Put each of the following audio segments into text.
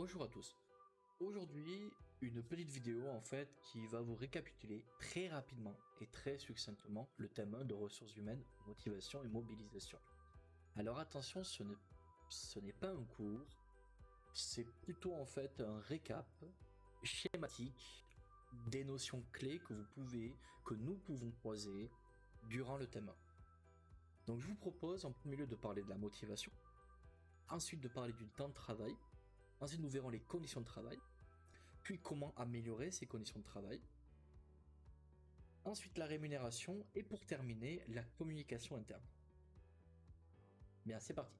Bonjour à tous. Aujourd'hui, une petite vidéo qui va vous récapituler très rapidement et très succinctement le thème 1 de ressources humaines, motivation et mobilisation. Alors attention, ce n'est pas un cours, c'est plutôt un récap schématique des notions clés que nous pouvons croiser durant le thème 1. Donc je vous propose en premier lieu de parler de la motivation, ensuite de parler du temps de travail, ensuite nous verrons les conditions de travail, puis comment améliorer ces conditions de travail, ensuite la rémunération et pour terminer la communication interne. Bien, c'est parti.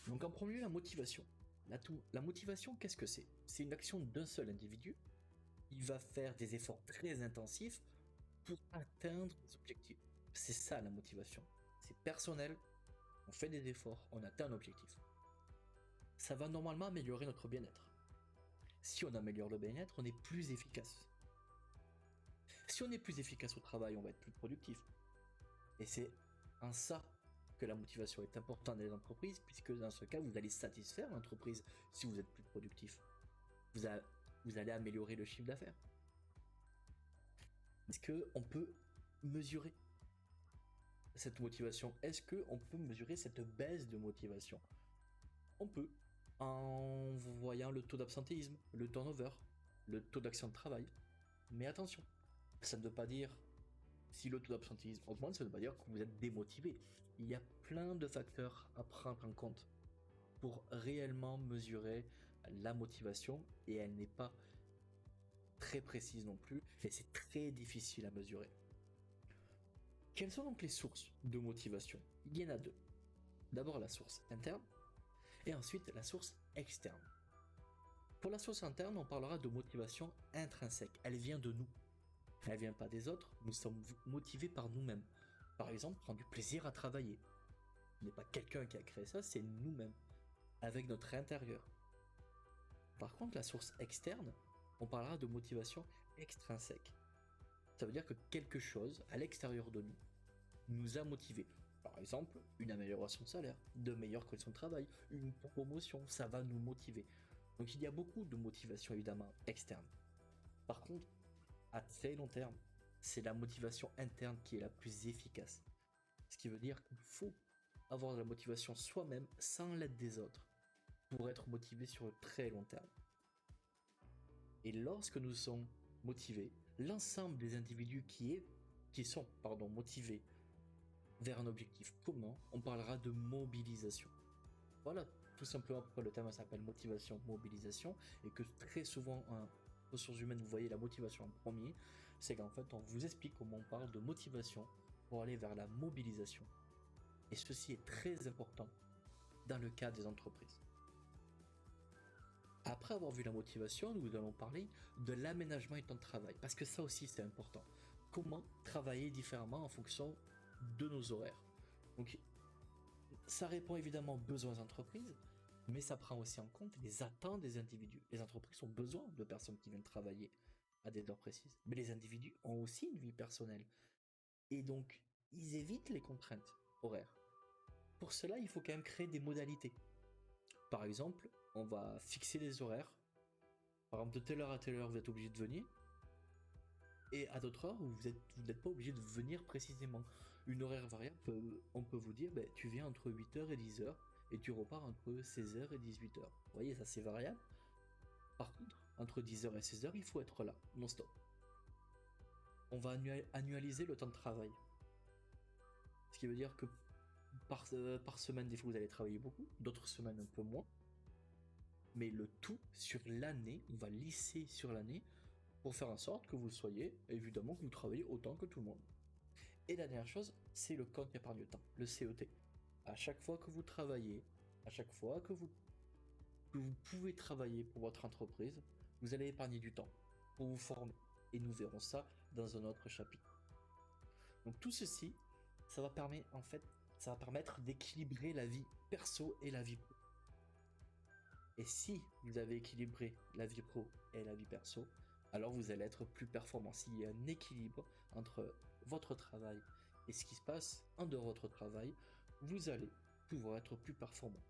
Donc en premier lieu, la motivation. La motivation, qu'est-ce que c'est? C'est une action d'un seul individu. Il va faire des efforts très intensifs pour atteindre des objectifs. C'est ça la motivation. C'est personnel, on fait des efforts, on atteint un objectif. Ça va normalement améliorer notre bien-être. Si on améliore le bien-être, on est plus efficace. Si on est plus efficace au travail, on va être plus productif. Et c'est en ça que la motivation est importante dans les entreprises, puisque dans ce cas, vous allez satisfaire l'entreprise si vous êtes plus productif. Vous allez améliorer le chiffre d'affaires. Est-ce qu'on peut mesurer cette motivation? Est-ce qu'on peut mesurer cette baisse de motivation? On peut, en voyant le taux d'absentéisme, le turnover, le taux d'action de travail. Mais attention, ça ne veut pas dire, si le taux d'absentéisme augmente, ça ne veut pas dire que vous êtes démotivé. Il y a plein de facteurs à prendre en compte pour réellement mesurer la motivation, et elle n'est pas très précise non plus, et c'est très difficile à mesurer. Quelles sont donc les sources de motivation? Il y en a deux. D'abord la source interne, et ensuite la source externe. Pour la source interne, on parlera de motivation intrinsèque. Elle vient de nous. Elle vient pas des autres, nous sommes motivés par nous-mêmes. Par exemple, prendre du plaisir à travailler. Ce n'est pas quelqu'un qui a créé ça, c'est nous-mêmes, avec notre intérieur. Par contre, la source externe, on parlera de motivation extrinsèque. Ça veut dire que quelque chose à l'extérieur de nous nous a motivés. Par exemple, une amélioration de salaire, de meilleures conditions de travail, une promotion, ça va nous motiver. Donc il y a beaucoup de motivation évidemment externe. Par contre, à très long terme, c'est la motivation interne qui est la plus efficace. Ce qui veut dire qu'il faut avoir de la motivation soi-même sans l'aide des autres pour être motivé sur le très long terme. Et lorsque nous sommes motivés, l'ensemble des individus qui sont motivés vers un objectif commun, on parlera de mobilisation. Voilà tout simplement pourquoi le thème s'appelle motivation, mobilisation, et que très souvent en ressources humaines vous voyez la motivation en premier, c'est qu'en fait on vous explique comment on parle de motivation pour aller vers la mobilisation. Et ceci est très important dans le cas des entreprises. Après avoir vu la motivation, nous allons parler de l'aménagement du temps de travail, parce que ça aussi c'est important. Comment travailler différemment en fonction de nos horaires. Donc ça répond évidemment aux besoins des entreprises, mais ça prend aussi en compte les attentes des individus. Les entreprises ont besoin de personnes qui viennent travailler à des heures précises, mais les individus ont aussi une vie personnelle. Et donc, ils évitent les contraintes horaires. Pour cela, il faut quand même créer des modalités. Par exemple, on va fixer des horaires. Par exemple, de telle heure à telle heure, vous êtes obligé de venir. Et à d'autres heures, vous n'êtes pas obligé de venir précisément. Une horaire variable, on peut vous dire, tu viens entre 8h et 10h, et tu repars entre 16h et 18h. Vous voyez, ça c'est variable. Par contre, entre 10h et 16h, il faut être là, non-stop. On va annualiser le temps de travail. Ce qui veut dire que par semaine, des fois vous allez travailler beaucoup, d'autres semaines un peu moins. Mais le tout sur l'année, on va lisser sur l'année, pour faire en sorte que vous soyez, évidemment, que vous travaillez autant que tout le monde. Et la dernière chose, c'est le compte épargne-temps, le CET. À chaque fois que vous travaillez, à chaque fois que vous pouvez travailler pour votre entreprise, vous allez épargner du temps pour vous former. Et nous verrons ça dans un autre chapitre. Donc tout ceci, ça va permettre d'équilibrer la vie perso et la vie pro. Et si vous avez équilibré la vie pro et la vie perso, alors vous allez être plus performant. S'il y a un équilibre entre votre travail et ce qui se passe en dehors de votre travail, vous allez pouvoir être plus performant.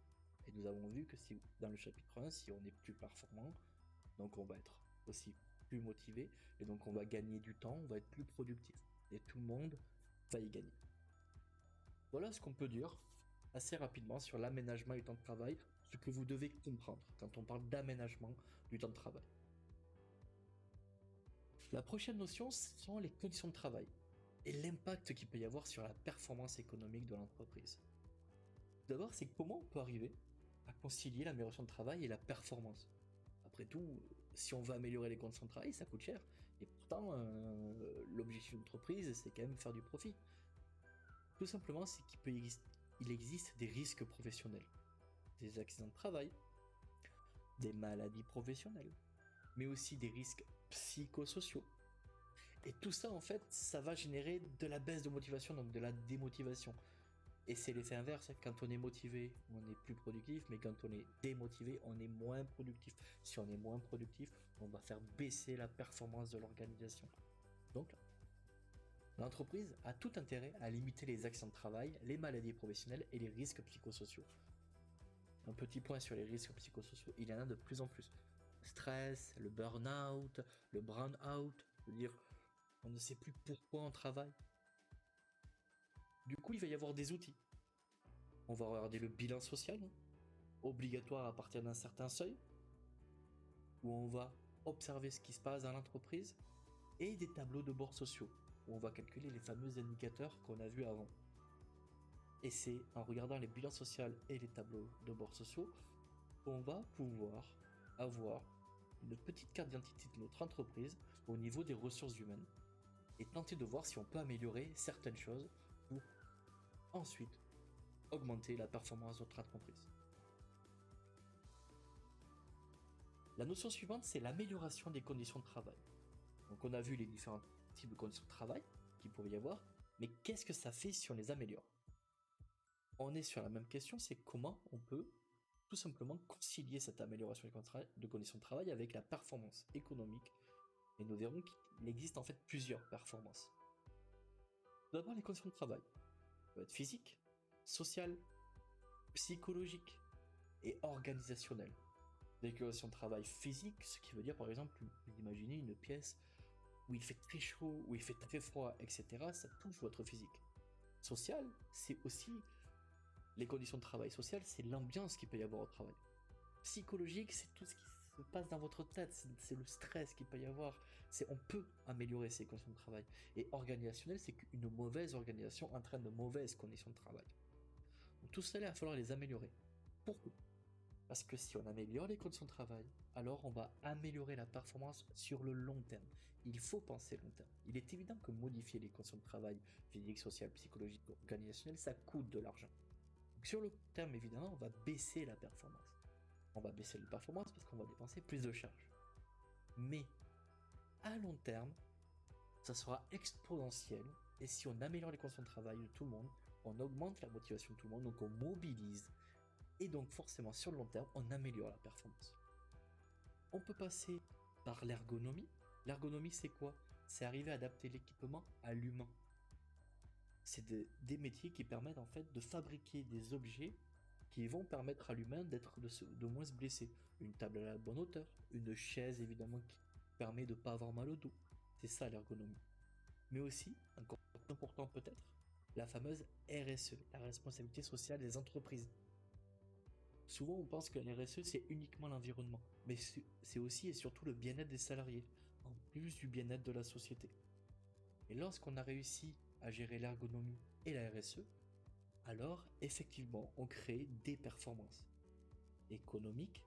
Et nous avons vu que si dans le chapitre 1, si on est plus performant, donc on va être aussi plus motivé, et donc on va gagner du temps, on va être plus productif. Et tout le monde va y gagner. Voilà ce qu'on peut dire assez rapidement sur l'aménagement du temps de travail, ce que vous devez comprendre quand on parle d'aménagement du temps de travail. La prochaine notion sont les conditions de travail et l'impact qu'il peut y avoir sur la performance économique de l'entreprise. D'abord, c'est comment on peut arriver à concilier l'amélioration de travail et la performance. Après tout, si on veut améliorer les conditions de travail, ça coûte cher. Et pourtant, l'objectif de l'entreprise, c'est quand même faire du profit. Tout simplement, c'est qu'il existe des risques professionnels, des accidents de travail, des maladies professionnelles, mais aussi des risques psychosociaux. Et tout ça, en fait, ça va générer de la baisse de motivation, donc de la démotivation. Et c'est l'effet inverse, quand on est motivé, on est plus productif, mais quand on est démotivé, on est moins productif. Si on est moins productif, on va faire baisser la performance de l'organisation. Donc, l'entreprise a tout intérêt à limiter les accidents de travail, les maladies professionnelles et les risques psychosociaux. Un petit point sur les risques psychosociaux, il y en a de plus en plus. Le stress, le burn-out, le brown-out, c'est-à-dire on ne sait plus pourquoi on travaille. Du coup, il va y avoir des outils. On va regarder le bilan social, obligatoire à partir d'un certain seuil, où on va observer ce qui se passe dans l'entreprise, et des tableaux de bord sociaux, où on va calculer les fameux indicateurs qu'on a vus avant. Et c'est en regardant les bilans sociaux et les tableaux de bord sociaux qu'on va pouvoir avoir une petite carte d'identité de notre entreprise au niveau des ressources humaines et tenter de voir si on peut améliorer certaines choses pour ensuite augmenter la performance de notre entreprise. La notion suivante, c'est l'amélioration des conditions de travail. Donc on a vu les différents types de conditions de travail qu'il pouvait y avoir, mais qu'est-ce que ça fait si on les améliore? On est sur la même question, c'est comment on peut tout simplement concilier cette amélioration de conditions de travail avec la performance économique. Et nous verrons qu'il existe en fait plusieurs performances. D'abord, les conditions de travail. Ça peut être physique, social, psychologique et organisationnel. Des conditions de travail physiques, ce qui veut dire par exemple, vous imaginez une pièce où il fait très chaud, où il fait très froid, etc. Ça touche votre physique. Social, c'est aussi les conditions de travail. Social, c'est l'ambiance qu'il peut y avoir au travail. Psychologique, c'est tout ce qui se passe dans votre tête, c'est le stress qu'il peut y avoir. On peut améliorer ces conditions de travail. Et organisationnel, c'est qu'une mauvaise organisation entraîne de mauvaises conditions de travail. Donc tout cela, il va falloir les améliorer. Pourquoi? Parce que si on améliore les conditions de travail, alors on va améliorer la performance sur le long terme. Il faut penser long terme. Il est évident que modifier les conditions de travail physique, sociale, psychologique, organisationnelle, ça coûte de l'argent. Donc sur le long terme, évidemment, on va baisser la performance. On va baisser la performance parce qu'on va dépenser plus de charges. Mais à long terme, ça sera exponentiel. Et si on améliore les conditions de travail de tout le monde, on augmente la motivation de tout le monde, donc on mobilise. Et donc forcément, sur le long terme, on améliore la performance. On peut passer par l'ergonomie. L'ergonomie, c'est quoi? C'est arriver à adapter l'équipement à l'humain. C'est des métiers qui permettent en fait de fabriquer des objets qui vont permettre à l'humain de moins se blesser. Une table à la bonne hauteur, une chaise évidemment qui permet de ne pas avoir mal au dos. C'est ça l'ergonomie. Mais aussi, encore plus important peut-être, la fameuse RSE, la responsabilité sociale des entreprises. Souvent on pense que la RSE c'est uniquement l'environnement, mais c'est aussi et surtout le bien-être des salariés, en plus du bien-être de la société. Et lorsqu'on a réussi à gérer l'ergonomie et la RSE, alors effectivement on crée des performances économiques,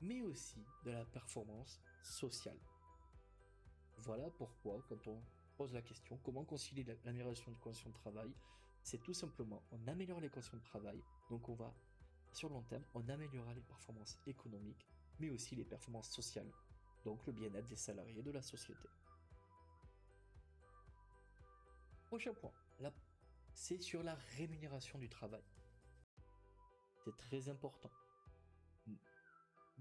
mais aussi de la performance sociale. Voilà pourquoi quand on pose la question comment concilier l'amélioration des conditions de travail, c'est tout simplement on améliore les conditions de travail, donc on va sur le long terme on améliorera les performances économiques, mais aussi les performances sociales, donc le bien-être des salariés de la société. Prochain point, c'est sur la rémunération du travail. C'est très important.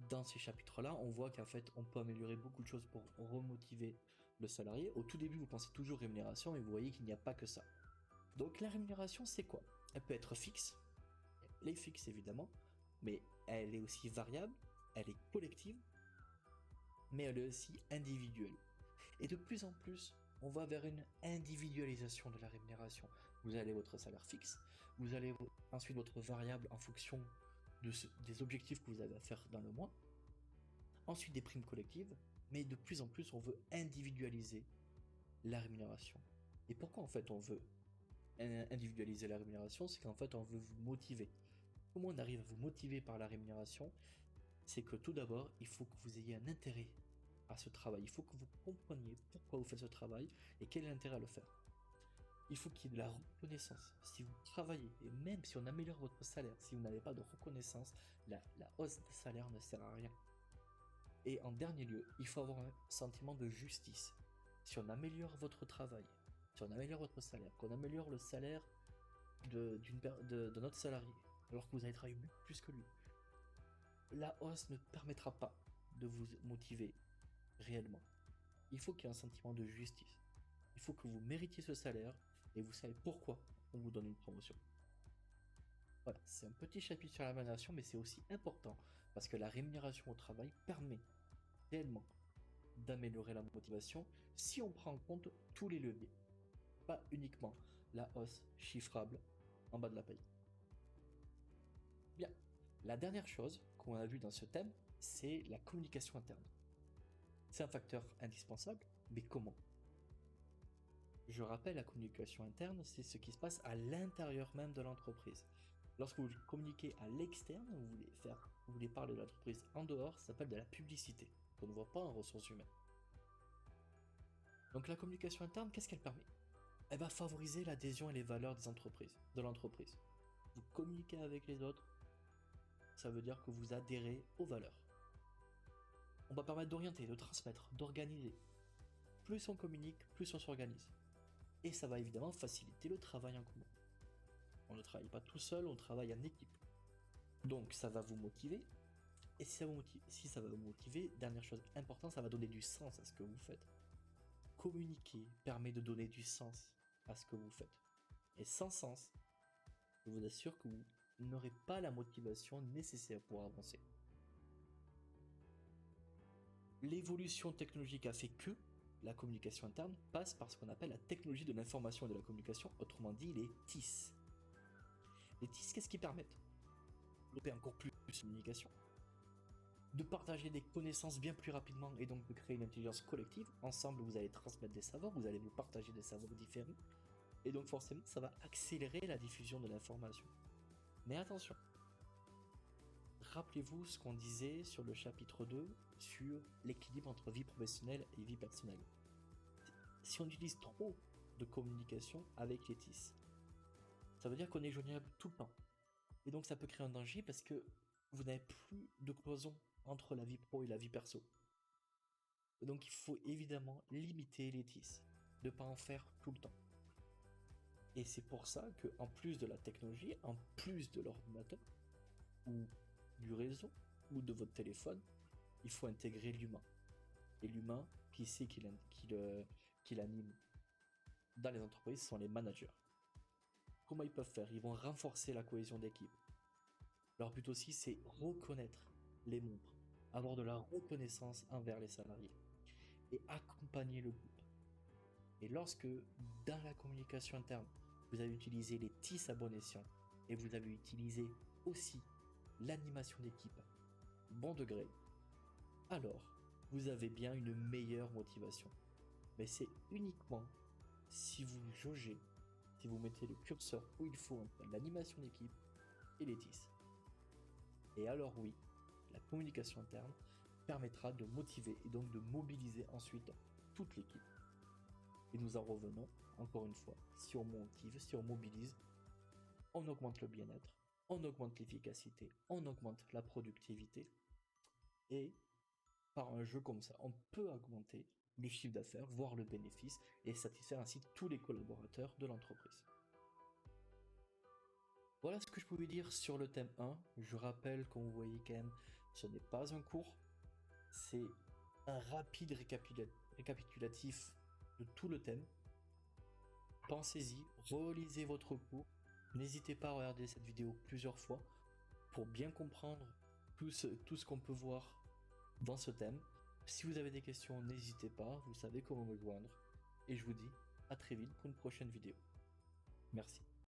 Dans ces chapitres-là, on voit qu'en fait, on peut améliorer beaucoup de choses pour remotiver le salarié. Au tout début, vous pensez toujours rémunération, mais vous voyez qu'il n'y a pas que ça. Donc la rémunération, c'est quoi? Elle peut être fixe, les fixes évidemment, mais elle est aussi variable, elle est collective, mais elle est aussi individuelle. Et de plus en plus, on va vers une individualisation de la rémunération. Vous avez votre salaire fixe, vous avez ensuite votre variable en fonction des objectifs que vous avez à faire dans le mois, ensuite des primes collectives, mais de plus en plus, on veut individualiser la rémunération. Et pourquoi en fait on veut individualiser la rémunération? C'est qu'en fait on veut vous motiver. Comment on arrive à vous motiver par la rémunération? C'est que tout d'abord, il faut que vous ayez un intérêt à ce travail. Il faut que vous compreniez pourquoi vous faites ce travail et quel est l'intérêt à le faire. Il faut qu'il y ait de la reconnaissance. Si vous travaillez, et même si on améliore votre salaire, si vous n'avez pas de reconnaissance, la hausse de salaire ne sert à rien. Et en dernier lieu, il faut avoir un sentiment de justice. Si on améliore votre travail, si on améliore votre salaire, qu'on améliore le salaire de notre salarié, alors que vous avez travaillé plus que lui, la hausse ne permettra pas de vous motiver réellement. Il faut qu'il y ait un sentiment de justice. Il faut que vous méritiez ce salaire et vous savez pourquoi on vous donne une promotion. Voilà, c'est un petit chapitre sur la rémunération, mais c'est aussi important parce que la rémunération au travail permet réellement d'améliorer la motivation si on prend en compte tous les leviers, pas uniquement la hausse chiffrable en bas de la paye. Bien, la dernière chose qu'on a vu dans ce thème, c'est la communication interne. C'est un facteur indispensable, mais comment? Je rappelle, la communication interne, c'est ce qui se passe à l'intérieur même de l'entreprise. Lorsque vous communiquez à l'externe, vous voulez parler de l'entreprise en dehors, ça s'appelle de la publicité, qu'on ne voit pas en ressources humaines. Donc la communication interne, qu'est-ce qu'elle permet? Elle va favoriser l'adhésion et les valeurs de l'entreprise. Vous communiquez avec les autres, ça veut dire que vous adhérez aux valeurs. On va permettre d'orienter, de transmettre, d'organiser. Plus on communique, plus on s'organise. Et ça va évidemment faciliter le travail en commun. On ne travaille pas tout seul, on travaille en équipe. Donc ça va vous motiver. Et si ça va vous motiver, dernière chose importante, ça va donner du sens à ce que vous faites. Communiquer permet de donner du sens à ce que vous faites. Et sans sens, je vous assure que vous n'aurez pas la motivation nécessaire pour avancer. L'évolution technologique a fait que la communication interne passe par ce qu'on appelle la technologie de l'information et de la communication, autrement dit les TIS. Les TIS, qu'est-ce qu'ils permettent? De développer encore plus la communication, de partager des connaissances bien plus rapidement et donc de créer une intelligence collective. Ensemble, vous allez transmettre des savoirs, vous allez vous partager des savoirs différents, et donc forcément, ça va accélérer la diffusion de l'information. Mais attention, rappelez-vous ce qu'on disait sur le chapitre 2 sur l'équilibre entre vie professionnelle et vie personnelle. Si on utilise trop de communication avec les TIS, ça veut dire qu'on est joignable tout le temps. Et donc ça peut créer un danger parce que vous n'avez plus de cloison entre la vie pro et la vie perso. Et donc il faut évidemment limiter les TIS, de ne pas en faire tout le temps. Et c'est pour ça qu'en plus de la technologie, en plus de l'ordinateur, ou du réseau, ou de votre téléphone, il faut intégrer l'humain. Et l'humain, qui c'est qui l'anime dans les entreprises, ce sont les managers. Comment ils peuvent faire? Ils vont renforcer la cohésion d'équipe. Leur but aussi, c'est reconnaître les membres, avoir de la reconnaissance envers les salariés et accompagner le groupe. Et lorsque, dans la communication interne, vous avez utilisé les TIS à bon escient et vous avez utilisé aussi l'animation d'équipe bon degré, alors vous avez bien une meilleure motivation. Mais c'est uniquement si vous jaugez, si vous mettez le curseur où il faut entre l'animation d'équipe et les TIS. Et alors oui, la communication interne permettra de motiver et donc de mobiliser ensuite toute l'équipe. Et nous en revenons, encore une fois, si on motive, si on mobilise, on augmente le bien-être, on augmente l'efficacité, on augmente la productivité. Et par un jeu comme ça, on peut augmenter le chiffre d'affaires, voire le bénéfice, et satisfaire ainsi tous les collaborateurs de l'entreprise. Voilà ce que je pouvais dire sur le thème 1. Je rappelle, comme vous voyez quand même, ce n'est pas un cours, c'est un rapide récapitulatif de tout le thème. Pensez-y, relisez votre cours, n'hésitez pas à regarder cette vidéo plusieurs fois pour bien comprendre tout ce qu'on peut voir dans ce thème. Si vous avez des questions, n'hésitez pas, vous savez comment me joindre. Et je vous dis à très vite pour une prochaine vidéo. Merci.